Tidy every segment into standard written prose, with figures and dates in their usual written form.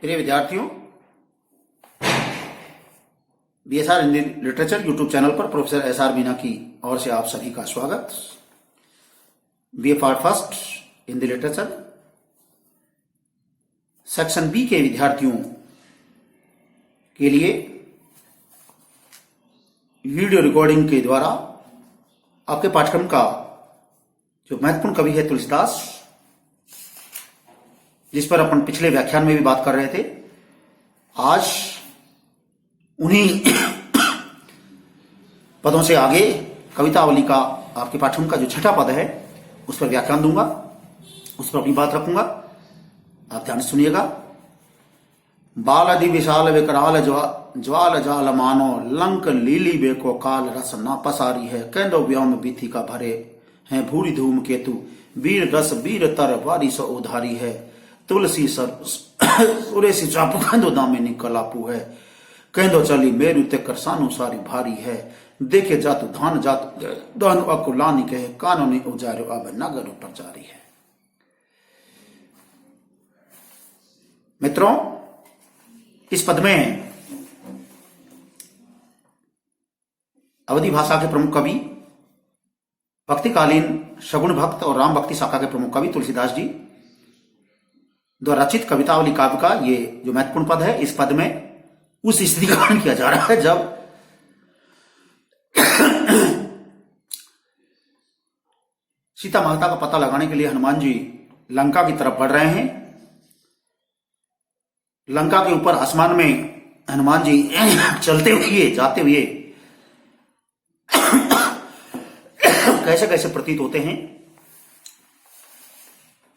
प्रिय विद्यार्थियों, BSR Hindi literature YouTube channel पर प्रोफेसर एसआर मीना की ओर से आप सभी का स्वागत। BA part first Hindi literature section B के विद्यार्थियों के लिए वीडियो रिकॉर्डिंग के द्वारा आपके पाठ्यक्रम का जो महत्वपूर्ण कवि है तुलसीदास, जिस पर अपन पिछले व्याख्यान में भी बात कर रहे थे, आज उन्हीं पदों से आगे कवितावली का आपके पाठ्यक्रम का जो छठा पद है उस पर व्याख्यान दूंगा, उस पर अपनी बात रखूंगा। आप ध्यान से सुनिएगा। बाल अधि विशाल विकराल ज्वाल जाल मानो लंक लीली बेको काल रस न पसारी है। कैंदो व्योम बीथी का भरे हैं भूरी धूम केतु वीर रस वीर तर वारी सो उधारी है। तुलसी सर उरेसी चापू कैंदो दामिनी कलापू है। कैंदो चली मेरु ते करसानु सारी भारी है। देखे जातु धान जातु दान अकुलानी कहे कानूनी उजारो अब नगर ऊपर जारी है। मित्रों, इस पद में अवधि भाषा के प्रमुख कवि, भक्तिकालीन शगुन भक्त और राम भक्ति शाखा के प्रमुख कवि तुलसीदास जी द्वारा रचित कवितावली काव्य का ये जो महत्वपूर्ण पद है, इस पद में उस स्थिति का वर्णन किया जा रहा है जब सीता माता का पता लगाने के लिए हनुमान जी लंका की तरफ बढ़ रहे हैं। लंका के ऊपर आसमान में हनुमान जी चलते हुए जाते हुए कैसे कैसे प्रतीत होते हैं,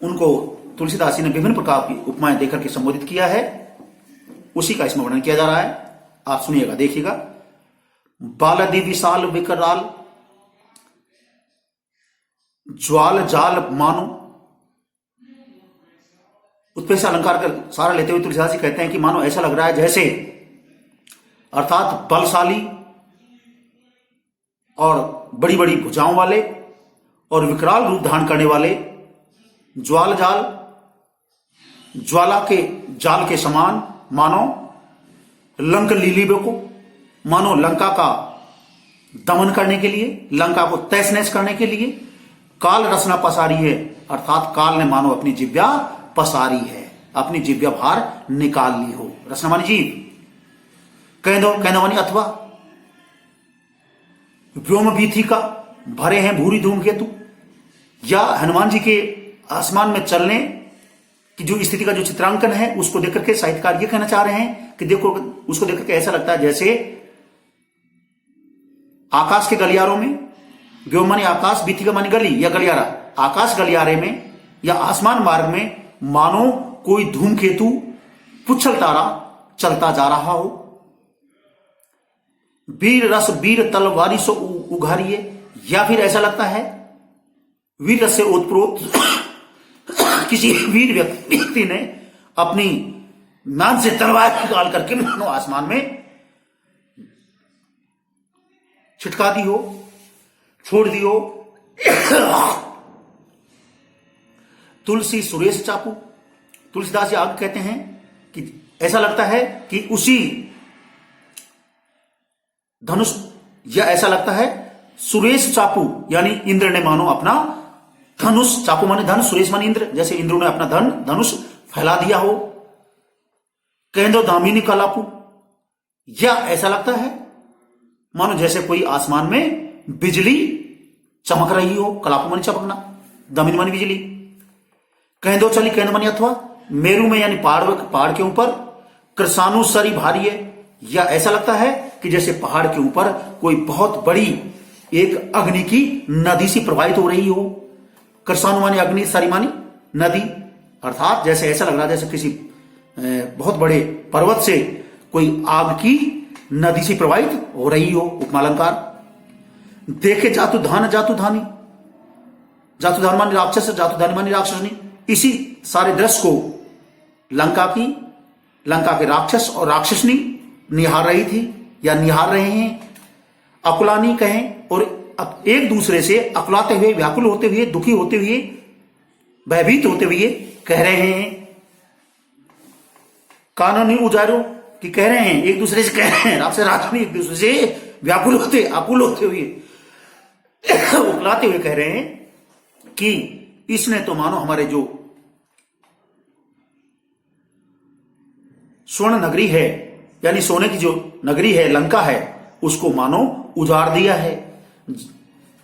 उनको तुलसीदास जी ने विभिन्न प्रकार की उपमाएं देकर के संबोधित किया है। उसी का इसमें वर्णन किया जा रहा है। आप सुनिएगा, देखिएगा। बालदि विशाल विकराल ज्वाल जाल मानो। उत्प्रेष अलंकार का सहारा लेते हुए तुलसीदास जी कहते हैं कि मानो ऐसा लग रहा है जैसे, अर्थात बलशाली और बड़ी बड़ी भुजाओं वाले और विकराल रूप धारण करने वाले ज्वाल जाल, ज्वाला के जाल के समान, मानो लंक लीलीबे को, मानो लंका का दमन करने के लिए, लंका को तहस नहस करने के लिए। काल रसना पसारी है, अर्थात काल ने मानो अपनी जिब्या पसारी है, अपनी जिब्या बाहर निकाल ली हो। रसना मानी जीव, कहना मानी अथवा। व्योम भीथी का भरे हैं भूरी धूमकेतु, या हनुमान जी के आसमान में चलने कि जो स्थिति का जो चित्रांकन है उसको देख करके साहित्यकार ये कहना चाह रहे हैं कि देखो, उसको देख करके ऐसा लगता है जैसे आकाश के गलियारों में, व्योम मानी आकाश, भीतिका मानी गली या गलियारा, आकाश गलियारे में या आसमान मार्ग में मानो कोई धूमकेतु पुच्छल तारा चलता जा रहा हो। वीर रस वीर तलवारी सो उघारिए, या फिर ऐसा लगता है वीर रस से ओतप्रोत किसी वीर व्यक्ति ने अपनी नाक से तलवार निकाल करके मानो आसमान में छिटका दी हो, छोड़ दी हो। तुलसी सुरेश चापू, तुलसीदास जी आगे कहते हैं कि ऐसा लगता है कि उसी धनुष, या ऐसा लगता है सुरेश चापू यानी इंद्र ने मानो अपना धनुष, चापू माने धन, सुरेश माने इंद्र, जैसे इंद्र ने अपना धनुष फैला दिया हो। केंद्र दामिनी कलापू, या ऐसा लगता है मानो जैसे कोई आसमान में बिजली चमक रही हो। कलापू माने चमकना, दामिनी मानी बिजली। केंद्र चली, केंद्र मानी अथवा। मेरू में यानी पहाड़ के ऊपर कृषाणु सरी भारी है, या ऐसा लगता है कि जैसे पहाड़ के ऊपर कोई बहुत बड़ी एक अग्नि की नदी सी प्रवाहित हो रही हो। कृषाणु मानी अग्नि, सरी मानी नदी, अर्थात जैसे ऐसा लग रहा है जैसे किसी बहुत बड़े पर्वत से कोई आग की नदी से प्रवाहित हो रही हो। उपमालंकार। देखे जातु धान जातु धानी, जातु धान मानी राक्षस, जातु धानी मानी राक्षसनी। इसी सारे दृश्य को लंका के राक्षस और राक्षसनी निहार रही थी या निहार रहे हैं। अकुलानी कहें और एक दूसरे से अकुलाते हुए, व्याकुल होते हुए, दुखी होते हुए, भयभीत होते हुए कह रहे हैं कानूनी उजारो कि कह रहे हैं एक दूसरे से, कह रहे हैं आपसे राष्ट्र एक दूसरे से व्याकुल होते, आकुल होते हुए, उकलाते हुए कह रहे हैं कि इसने तो मानो हमारे जो स्वर्ण नगरी है, यानी सोने की जो नगरी है, लंका है, उसको मानो उजाड़ दिया है।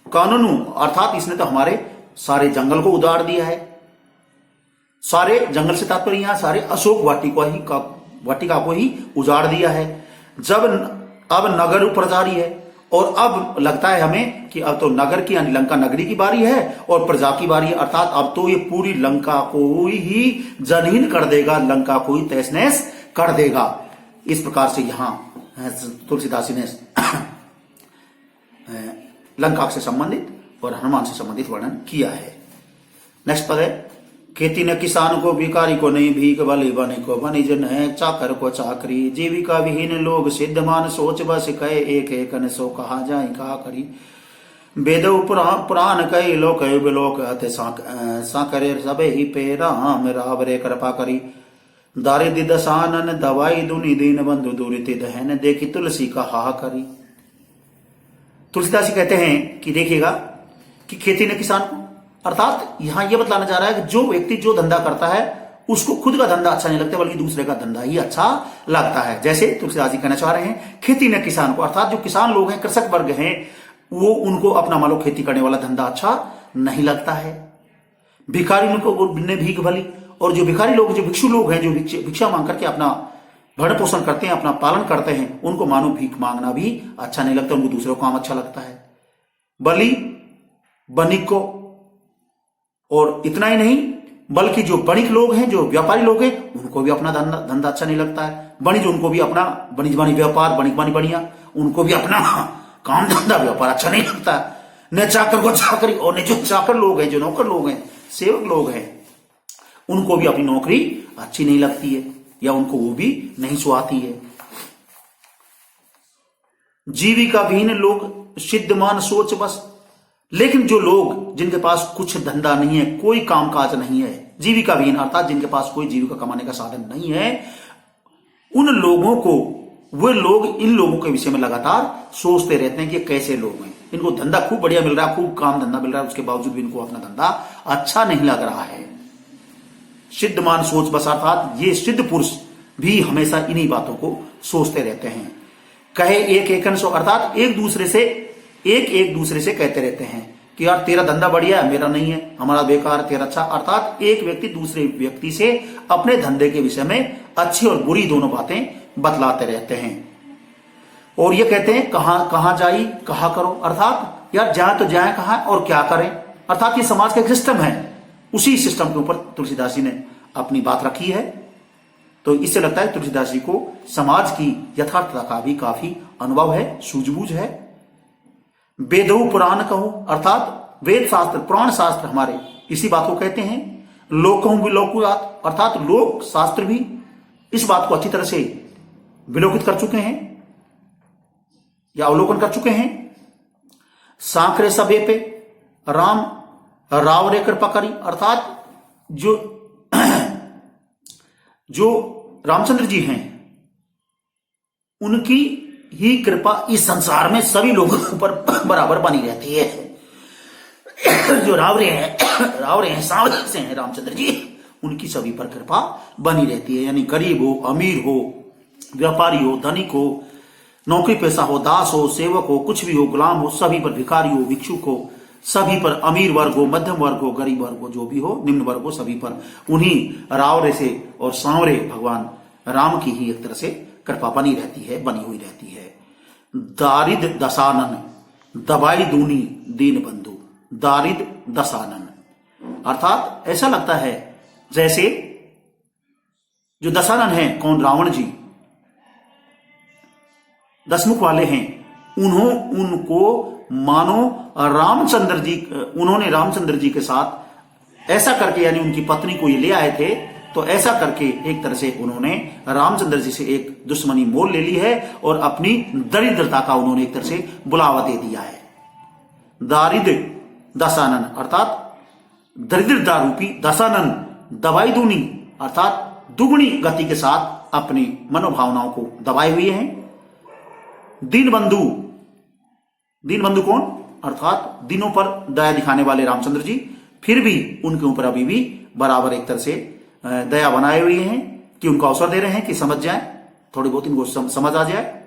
कानूनू अर्थात इसने तो हमारे सारे जंगल को उजाड़ दिया है। सारे जंगल से तात्पर्य यहां सारे अशोक वाटिका को ही उजाड़ दिया है। जब अब नगर ऊपर जारी है, और अब लगता है हमें कि अब तो नगर की यानी लंका नगरी की बारी है और प्रजा की बारी है, अर्थात अब तो ये पूरी लंका को ही जनहीन कर देगा, लंका को ही तहस नहस कर देगा। इस प्रकार से यहां तुलसीदास जी ने लंका से संबंधित और हनुमान से संबंधित वर्णन किया है। नेक्स्ट पद है, खेती न किसान को, भिखारी को नहीं भीख, बलि बने को बनिज है, चाकर को चाकरी, जीविका विहीन लोग, सिद्धमान सोच बस कहे, एक एक न सो कहा जाए कहा करी, वेद पुराण कई लोक विलोक हते साकरे सबे ही पे राम रावरे कृपा करी, दारिद्र दशानन दवाई दुनि दीन बंधु दूरित दहन, देखी तुलसी का हा करी। तुलसीदास जी कहते हैं कि देखिएगा कि खेती ने किसान को, अर्थात यहां यह बतलाना चाह रहा है कि जो व्यक्ति जो धंधा करता है उसको खुद का धंधा अच्छा नहीं लगता, बल्कि दूसरे का धंधा ही अच्छा लगता है। जैसे तुलसीदास जी कहना चाह रहे हैं खेती ने किसान को, अर्थात जो किसान लोग हैं, कृषक वर्ग हैं, वो उनको अपना मान लो खेती करने वाला धंधा अच्छा नहीं लगता है। भिखारी उनको ने भीख भली, और जो भिखारी लोग, जो भिक्षु लोग हैं, जो भिक्षा मांग करके अपना भरण पोषण करते हैं, अपना पालन करते हैं, उनको मानो भीख मांगना भी अच्छा नहीं लगता, उनको दूसरों काम अच्छा लगता है। बलि बनिक को, और इतना ही नहीं बल्कि जो बणिक लोग हैं, जो व्यापारी लोग हैं, उनको भी अपना धंधा अच्छा नहीं लगता है। बणिज उनको भी अपना बणिज बानी व्यापार, बणिक बानी बढ़िया, उनको भी अपना काम धंधा व्यापार अच्छा नहीं लगता है। न चाकर को चाकरी, और न जो चाकर लोग हैं, जो नौकर लोग हैं, सेवक लोग हैं, उनको भी अपनी नौकरी अच्छी नहीं लगती है, या उनको वो भी नहीं सुहाती है। जीविका विहीन लोग, सिद्धमान सोच बस, लेकिन जो लोग जिनके पास कुछ धंधा नहीं है, कोई कामकाज नहीं है, जीविका विहीन अर्थात जिनके पास कोई जीविका कमाने का साधन नहीं है, उन लोगों को, वे लोग इन लोगों के विषय में लगातार सोचते रहते हैं कि कैसे लोग हैं, इनको धंधा खूब बढ़िया मिल रहा है, खूब काम धंधा मिल रहा है, उसके बावजूद भी इनको अपना धंधा अच्छा नहीं लग रहा है। सिद्धमान सोच बस अर्थात ये सिद्ध पुरुष भी हमेशा इन्हीं बातों को सोचते रहते हैं। कहे एक एकन सो, अर्थात एक दूसरे से कहते रहते हैं कि यार तेरा धंधा बढ़िया है, मेरा नहीं है, हमारा बेकार, तेरा अच्छा, अर्थात एक व्यक्ति दूसरे व्यक्ति से अपने धंधे के विषय में अच्छी और बुरी दोनों बातें बतलाते रहते हैं। और ये कहते हैं कहां जाई कहा करो, अर्थात यार जाए तो जाए कहां और क्या करें, अर्थात ये समाज का एक सिस्टम है, उसी सिस्टम के ऊपर तुलसीदास जी ने अपनी बात रखी है। तो इससे लगता है तुलसीदास जी को समाज की यथार्थता का भी काफी अनुभव है, सूझबूझ है। वेदो पुराण कहो, अर्थात वेद शास्त्र, पुराण शास्त्र हमारे इसी बात को कहते हैं। लोकों विलोकुरात, अर्थात लोक शास्त्र भी इस बात को अच्छी तरह से विलोकित कर चुके हैं या अवलोकन कर चुके हैं। सांकरे सभे पे राम रावरे कृपा करी, अर्थात जो रामचंद्र जी हैं उनकी ही कृपा इस संसार में सभी लोगों के ऊपर बराबर बनी रहती है। जो रावरे हैं, सांवरे से हैं रामचंद्र जी, उनकी सभी पर कृपा बनी रहती है, यानी गरीब हो, अमीर हो, व्यापारी हो, धनिक हो, नौकरी पेशा हो, दास हो, सेवक हो, कुछ भी हो, गुलाम हो, सभी पर, भिखारी हो, भिक्षुक हो, सभी पर, अमीर वर्ग हो, मध्यम वर्ग हो, गरीब वर्ग हो, जो भी हो, निम्न वर्ग हो, सभी पर उन्हीं रावरे से और सांवरे भगवान राम की ही एक तरह से कृपा बनी रहती है, बनी हुई रहती है। दारिद्र दशानन दवाई दूनी दीन बंधु, दारिद्र दशानन, अर्थात ऐसा लगता है जैसे जो दशानन है, कौन, रावण जी, दशमुख वाले हैं, उनको मानो उन्होंने रामचंद्र जी के साथ ऐसा करके, यानी उनकी पत्नी को ये ले आए थे, तो ऐसा करके एक तरह से उन्होंने रामचंद्र जी से एक दुश्मनी मोल ले ली है और अपनी दरिद्रता का उन्होंने एक तरह से बुलावा दे दिया है। दारिद्र दशानन, अर्थात दरिद्रता रूपी, दशानन दवाई दूनी, अर्थात दुगनी गति के साथ अपनी मनोभावनाओं को दबाए हुए हैं। दीनबंधु, दीनबंधु कौन? अर्थात दिनों पर दया दिखाने वाले रामचंद्र जी, फिर भी उनके ऊपर अभी भी बराबर एक तरह से दया बनाए हुए हैं कि उनको अवसर दे रहे हैं कि समझ जाए, थोड़ी बहुत इनको समझ आ जाए।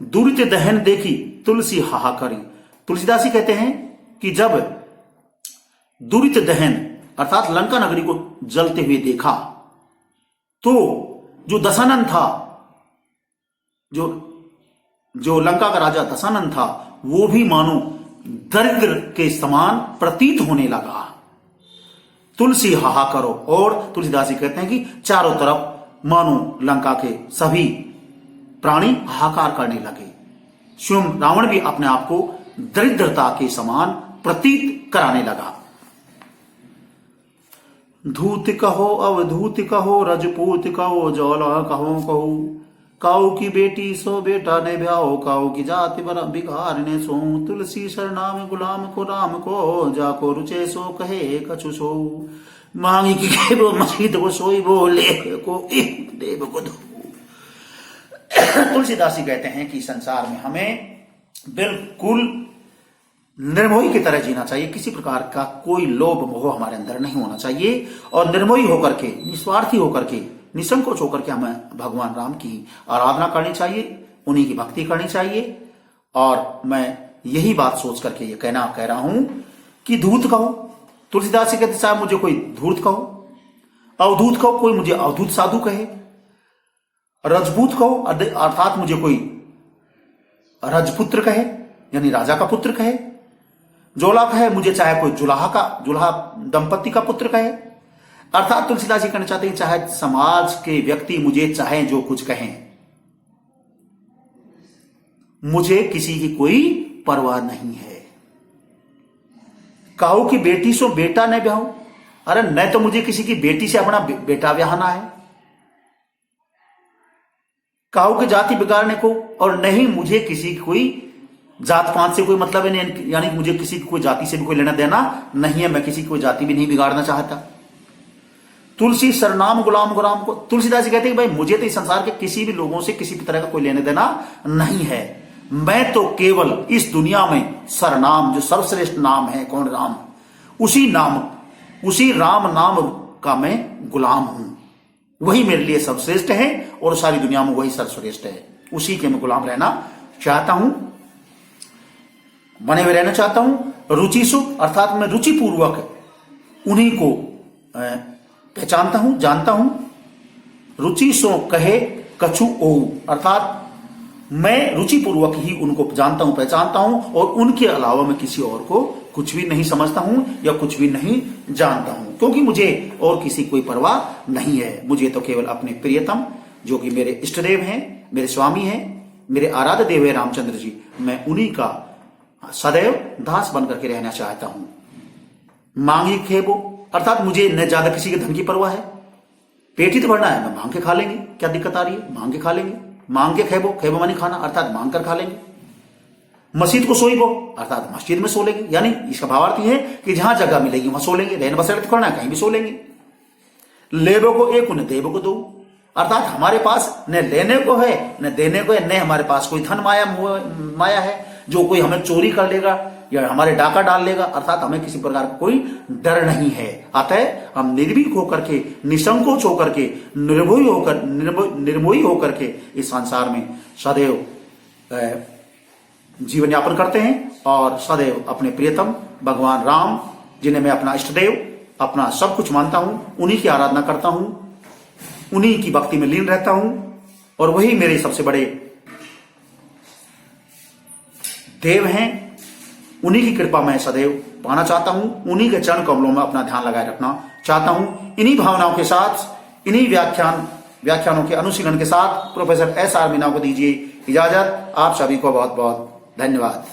दुरित दहन देखी तुलसी हाहाकारी। तुलसीदास जी कहते हैं कि जब दुरित दहन अर्थात लंका नगरी को जलते हुए देखा तो जो दशानन था, जो लंका का राजा दशानन था, वो भी मानो दरिद्र के समान प्रतीत होने लगा। तुलसी हाहाकारो। और तुलसीदास जी कहते हैं कि चारों तरफ मानो लंका के सभी प्राणी हाहाकार करने लगे। स्वयं रावण भी अपने आप को दरिद्रता के समान प्रतीत कराने लगा। धूत कहो अवधूत कहो रजपूत कहो जौला कहो कहो, काऊ की बेटी सो बेटा ने ब्याहो, काऊ की जाति बर बिगार ने सो, तुलसी सरनाम गुलाम को राम को, जाको रुचे सो कहे कछु सो, मांगी की खेबो मसीद को सोई बोले को देव को दो। तुलसीदास जी कहते हैं कि संसार में हमें बिल्कुल निर्मोही की तरह जीना चाहिए। किसी प्रकार का कोई लोभ मोह हमारे अंदर नहीं होना चाहिए और निर्मोही होकर के, निस्वार्थी होकर के, निसंकोच होकर के हमें भगवान राम की आराधना करनी चाहिए, उन्हीं की भक्ति करनी चाहिए। और मैं यही बात सोच करके ये कह रहा हूं कि धूर्त कहो, तुलसीदास जी कहते साहब मुझे कोई धूर्त कहो, अवधूत कहो कोई मुझे अवधूत साधु कहे, रजपूत कहो अर्थात मुझे कोई रजपुत्र कहे यानी राजा का पुत्र कहे, जोला कहे मुझे चाहे कोई जुलाहा दंपति का पुत्र कहे। अर्थात तुलसीदास जी कहना चाहते हैं चाहे समाज के व्यक्ति मुझे चाहे जो कुछ कहें, मुझे किसी की कोई परवाह नहीं है। काऊ की बेटी सो बेटा न ब्याहूं, अरे न तो मुझे किसी की बेटी से अपना बेटा ब्याहना है, काऊ की जाति बिगाड़ने को, और नहीं मुझे किसी की कोई जात पात से कोई मतलब है, यानी मुझे किसी की कोई जाति से भी कोई लेना देना नहीं है, मैं किसी की कोई जाति भी नहीं बिगाड़ना चाहता। तुलसी सरनाम गुलाम गुलाम को, तुलसीदास जी कहते हैं भाई मुझे तो इस संसार के किसी भी लोगों से किसी भी तरह का कोई लेने देना नहीं है, मैं तो केवल इस दुनिया में सरनाम जो सर्वश्रेष्ठ नाम है कौन? राम, उसी राम नाम का मैं गुलाम हूं, वही मेरे लिए सर्वश्रेष्ठ है और सारी दुनिया में वही सर्वश्रेष्ठ है, उसी के मैं गुलाम रहना चाहता हूं, बने हुए रहना चाहता हूं। रुचि सुख अर्थात मैं रुचि पूर्वक उन्हीं को पहचानता हूं, जानता हूं। रुचि सो कहे कछु ओ अर्थात मैं रुचि पूर्वक ही उनको जानता हूं, पहचानता हूं और उनके अलावा मैं किसी और को कुछ भी नहीं समझता हूं या कुछ भी नहीं जानता हूं, क्योंकि मुझे और किसी कोई परवाह नहीं है। मुझे तो केवल अपने प्रियतम जो कि मेरे इष्ट देव हैं, मेरे स्वामी हैं, मेरे आराध्य देव है रामचंद्र जी, मैं उन्हीं का सदैव दास बनकर के रहना चाहता हूं। मांगी खेबो अर्थात मुझे न ज्यादा किसी के धन की परवाह है, पेट ही तो भरना है, मैं मांग के खा लेंगे, क्या दिक्कत आ रही है, मांग के खा लेंगे। मांग के खेबो, खेबो मानी खाना अर्थात मांग कर खा लेंगे। मस्जिद को सोईबो अर्थात मस्जिद में सो लेंगे, यानी इसका भावार्थ है कि जहां जगह मिलेगी वहां सो लेंगे, रहने बसेरा तो करना है कहीं भी सो लेंगे। लेबो को एक उन्हें देवो को दो अर्थात हमारे पास न लेने को है न देने को है, न हमारे पास कोई धन माया है जो कोई हमें चोरी कर लेगा या हमारे डाका डाल लेगा, अर्थात हमें किसी प्रकार का कोई डर नहीं है। अतः हम निर्भीक होकर के, निसंकोच होकर के, निर्मोही होकर के इस संसार में सदैव जीवन यापन करते हैं और सदैव अपने प्रियतम भगवान राम जिन्हें मैं अपना इष्ट देव, अपना सब कुछ मानता हूं, उन्हीं की आराधना करता हूं, उन्हीं की भक्ति में लीन रहता हूं और वही मेरे सबसे बड़े देव हैं। उन्हीं की कृपा मैं सदैव पाना चाहता हूं, उन्हीं के चरण कमलों में अपना ध्यान लगाए रखना चाहता हूं। इन्हीं भावनाओं के साथ, इन्हीं व्याख्यानों के अनुशीलन के साथ प्रोफेसर एस आर मीना को दीजिए इजाजत। आप सभी को बहुत बहुत धन्यवाद।